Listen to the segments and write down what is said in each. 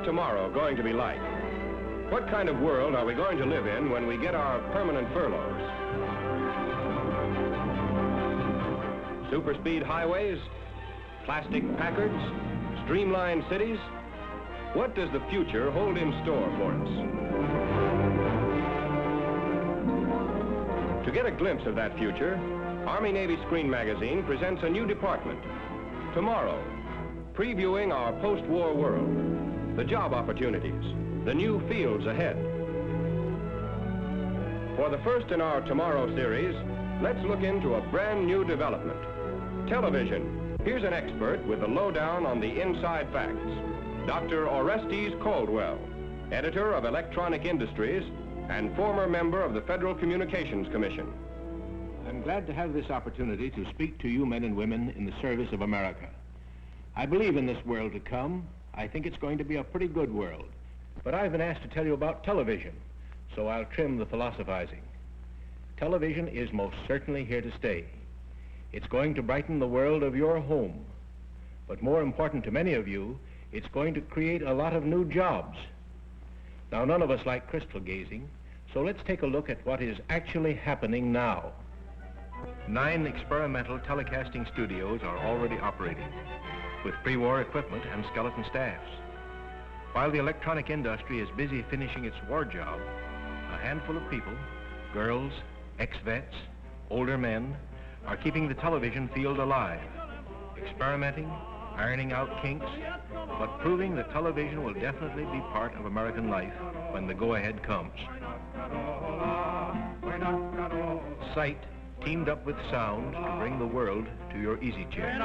tomorrow going to be like? What kind of world are we going to live in when we get our permanent furloughs? Super-speed highways? Plastic Packards? Streamlined cities? What does the future hold in store for us? To get a glimpse of that future, Army-Navy Screen Magazine presents a new department, Tomorrow, previewing our post-war world, the job opportunities, the new fields ahead. For the first in our Tomorrow series, let's look into a brand new development, television. Here's an expert with the lowdown on the inside facts, Dr. Orestes Caldwell, editor of Electronic Industries and former member of the Federal Communications Commission. I'm glad to have this opportunity to speak to you men and women in the service of America. I believe in this world to come. I think it's going to be a pretty good world. But I've been asked to tell you about television, so I'll trim the philosophizing. Television is most certainly here to stay. It's going to brighten the world of your home. But more important to many of you, it's going to create a lot of new jobs. Now, none of us like crystal gazing, so let's take a look at what is actually happening now. 9 experimental telecasting studios are already operating, with pre-war equipment and skeleton staffs. While the electronic industry is busy finishing its war job, a handful of people, girls, ex-vets, older men, are keeping the television field alive, experimenting, ironing out kinks, but proving that television will definitely be part of American life when the go-ahead comes. Sight teamed up with sound to bring the world to your easy chair.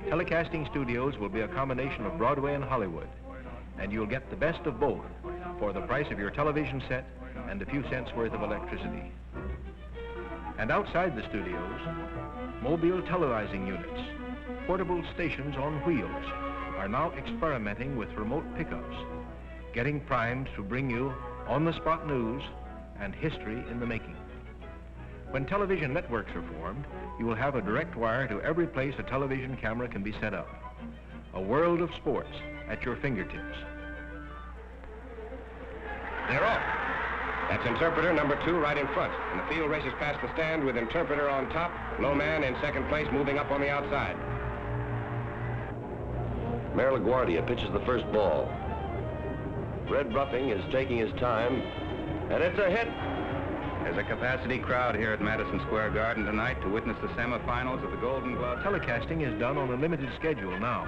Telecasting studios will be a combination of Broadway and Hollywood, and you'll get the best of both for the price of your television set and a few cents worth of electricity. And outside the studios, mobile televising units, portable stations on wheels, are now experimenting with remote pickups, getting primed to bring you on-the-spot news and history in the making. When television networks are formed, you will have a direct wire to every place a television camera can be set up. A world of sports at your fingertips. They're off. That's interpreter number 2 right in front. And the field races past the stand with interpreter on top, low man in second place moving up on the outside. Mayor LaGuardia pitches the first ball. Red Ruffing is taking his time, and it's a hit. There's a capacity crowd here at Madison Square Garden tonight to witness the semifinals of the Golden Glove. Telecasting is done on a limited schedule now.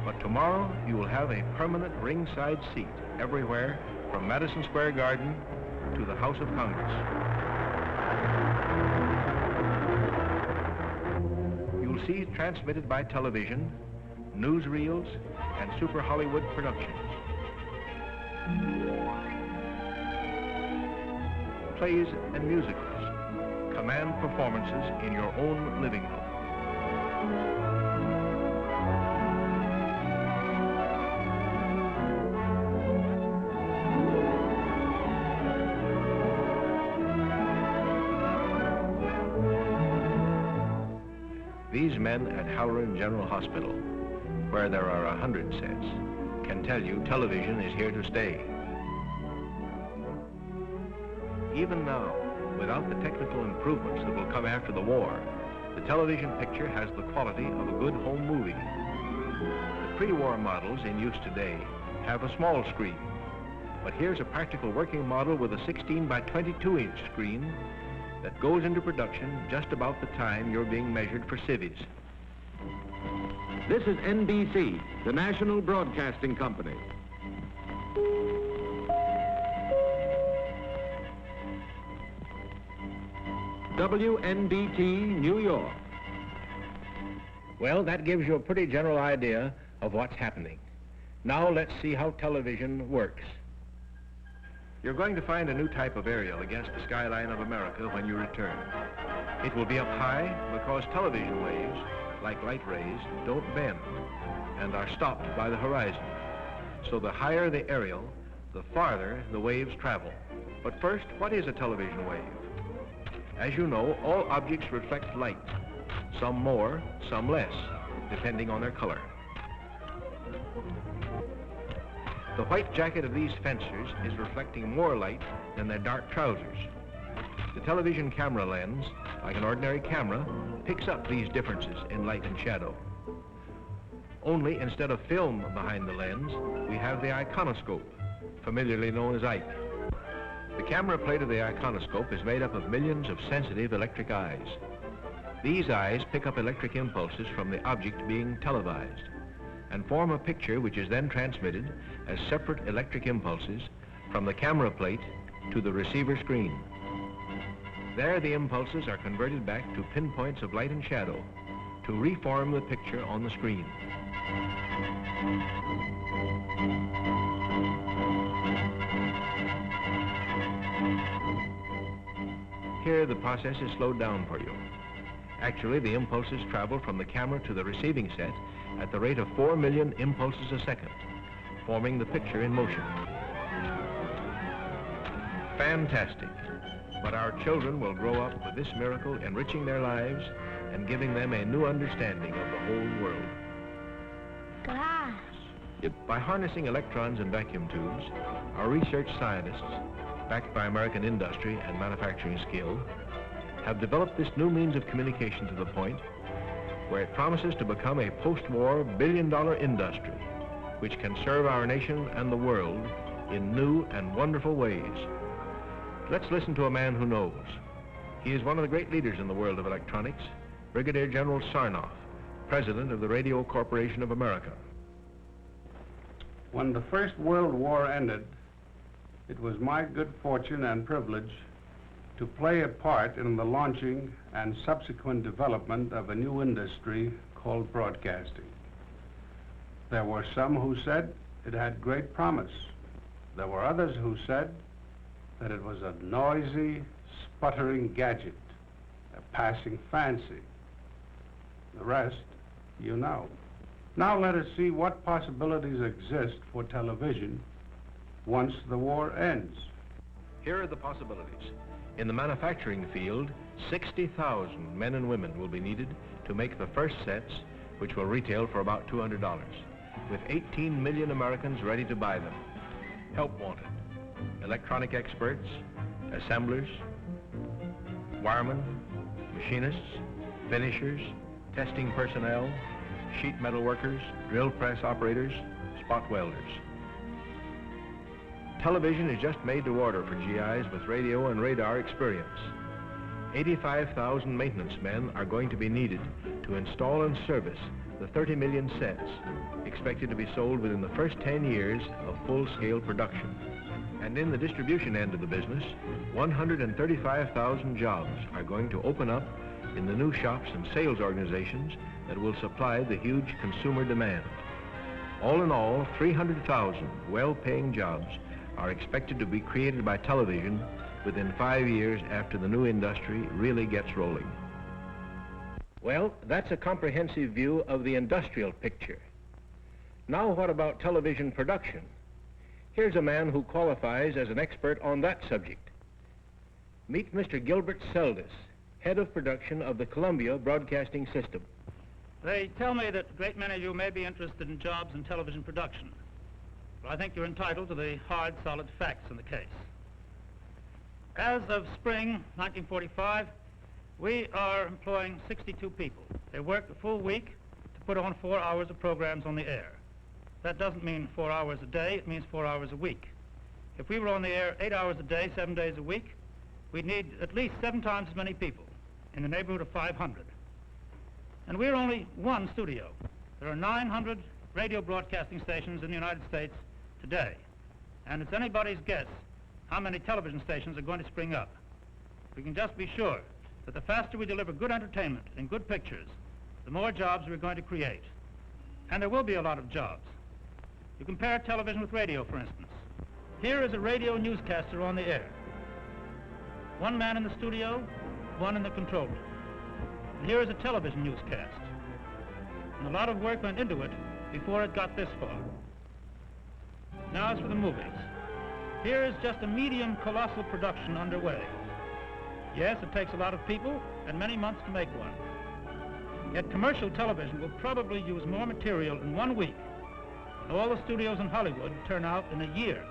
But tomorrow, you will have a permanent ringside seat everywhere from Madison Square Garden to the House of Congress. You'll see transmitted by television, newsreels, and super Hollywood productions. Plays and musicals, command performances in your own living room. These men at Halloran General Hospital, where there are 100 sets, can tell you television is here to stay. Even now, without the technical improvements that will come after the war, the television picture has the quality of a good home movie. The pre-war models in use today have a small screen, but here's a practical working model with a 16 by 22-inch screen that goes into production just about the time you're being measured for civvies. This is NBC, the National Broadcasting Company. WNBT, New York. Well, that gives you a pretty general idea of what's happening. Now let's see how television works. You're going to find a new type of aerial against the skyline of America when you return. It will be up high because television waves, like light rays, don't bend and are stopped by the horizon. So the higher the aerial, the farther the waves travel. But first, what is a television wave? As you know, all objects reflect light, some more, some less, depending on their color. The white jacket of these fencers is reflecting more light than their dark trousers. The television camera lens, like an ordinary camera, picks up these differences in light and shadow. Only instead of film behind the lens, we have the iconoscope, familiarly known as Ike. The camera plate of the iconoscope is made up of millions of sensitive electric eyes. These eyes pick up electric impulses from the object being televised and form a picture which is then transmitted as separate electric impulses from the camera plate to the receiver screen. There the impulses are converted back to pinpoints of light and shadow to reform the picture on the screen. Here the process is slowed down for you. Actually, the impulses travel from the camera to the receiving set at the rate of 4 million impulses a second, forming the picture in motion. Fantastic. But our children will grow up with this miracle enriching their lives and giving them a new understanding of the whole world. Gosh. By harnessing electrons and vacuum tubes, our research scientists, backed by American industry and manufacturing skill, have developed this new means of communication to the point where it promises to become a post-war billion-dollar industry which can serve our nation and the world in new and wonderful ways. Let's listen to a man who knows. He is one of the great leaders in the world of electronics, Brigadier General Sarnoff, President of the Radio Corporation of America. When the First World War ended, it was my good fortune and privilege to play a part in the launching and subsequent development of a new industry called broadcasting. There were some who said it had great promise. There were others who said that it was a noisy, sputtering gadget, a passing fancy. The rest, you know. Now let us see what possibilities exist for television once the war ends. Here are the possibilities. In the manufacturing field, 60,000 men and women will be needed to make the first sets, which will retail for about $200, with 18 million Americans ready to buy them. Help wanted. Electronic experts, assemblers, wiremen, machinists, finishers, testing personnel, sheet metal workers, drill press operators, spot welders. Television is just made to order for GIs with radio and radar experience. 85,000 maintenance men are going to be needed to install and service the 30 million sets expected to be sold within the first 10 years of full-scale production. And in the distribution end of the business, 135,000 jobs are going to open up in the new shops and sales organizations that will supply the huge consumer demand. All in all, 300,000 well-paying jobs are expected to be created by television within 5 years after the new industry really gets rolling. Well, that's a comprehensive view of the industrial picture. Now what about television production? Here's a man who qualifies as an expert on that subject. Meet Mr. Gilbert Seldes, head of production of the Columbia Broadcasting System. They tell me that a great many of you may be interested in jobs in television production. But I think you're entitled to the hard, solid facts in the case. As of spring 1945, we are employing 62 people. They work a full week to put on 4 hours of programs on the air. That doesn't mean 4 hours a day, it means 4 hours a week. If we were on the air 8 hours a day, 7 days a week, we'd need at least 7 times as many people, in the neighborhood of 500. And we're only one studio. There are 900 radio broadcasting stations in the United States today. And it's anybody's guess how many television stations are going to spring up. We can just be sure that the faster we deliver good entertainment and good pictures, the more jobs we're going to create. And there will be a lot of jobs. You compare television with radio, for instance. Here is a radio newscaster on the air. One man in the studio, one in the control room. And here is a television newscast. And a lot of work went into it before it got this far. Now as for the movies. Here is just a medium colossal production underway. Yes, it takes a lot of people and many months to make one. Yet commercial television will probably use more material in 1 week than all the studios in Hollywood turn out in a year.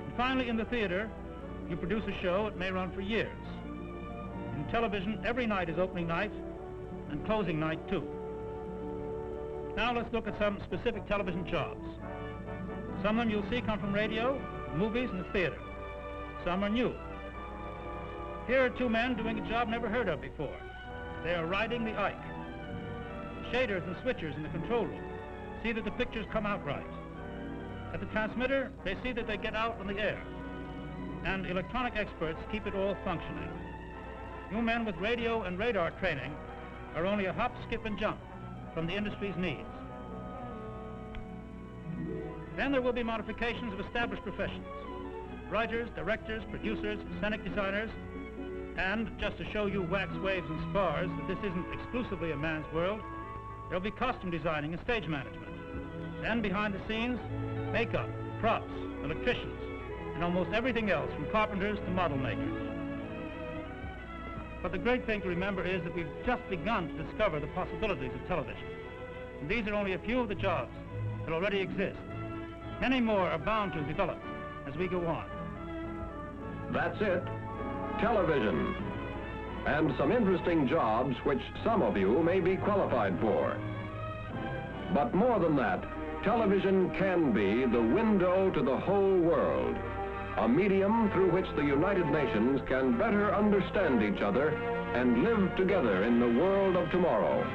And finally, in the theater, you produce a show, it may run for years. In television, every night is opening night and closing night too. Now let's look at some specific television jobs. Some of them you'll see come from radio, movies, and the theater. Some are new. Here are two men doing a job never heard of before. They are riding the Ike. Shaders and switchers in the control room see that the pictures come out right. At the transmitter, they see that they get out on the air. And electronic experts keep it all functioning. You men with radio and radar training are only a hop, skip, and jump from the industry's needs. Then there will be modifications of established professions. Writers, directors, producers, scenic designers, and just to show you wax, waves, and spars that this isn't exclusively a man's world, there'll be costume designing and stage management. Then behind the scenes, makeup, props, electricians, and almost everything else from carpenters to model makers. But the great thing to remember is that we've just begun to discover the possibilities of television. And these are only a few of the jobs that already exist. Many more are bound to develop as we go on. That's it. Television. And some interesting jobs which some of you may be qualified for. But more than that, television can be the window to the whole world, a medium through which the United Nations can better understand each other and live together in the world of tomorrow.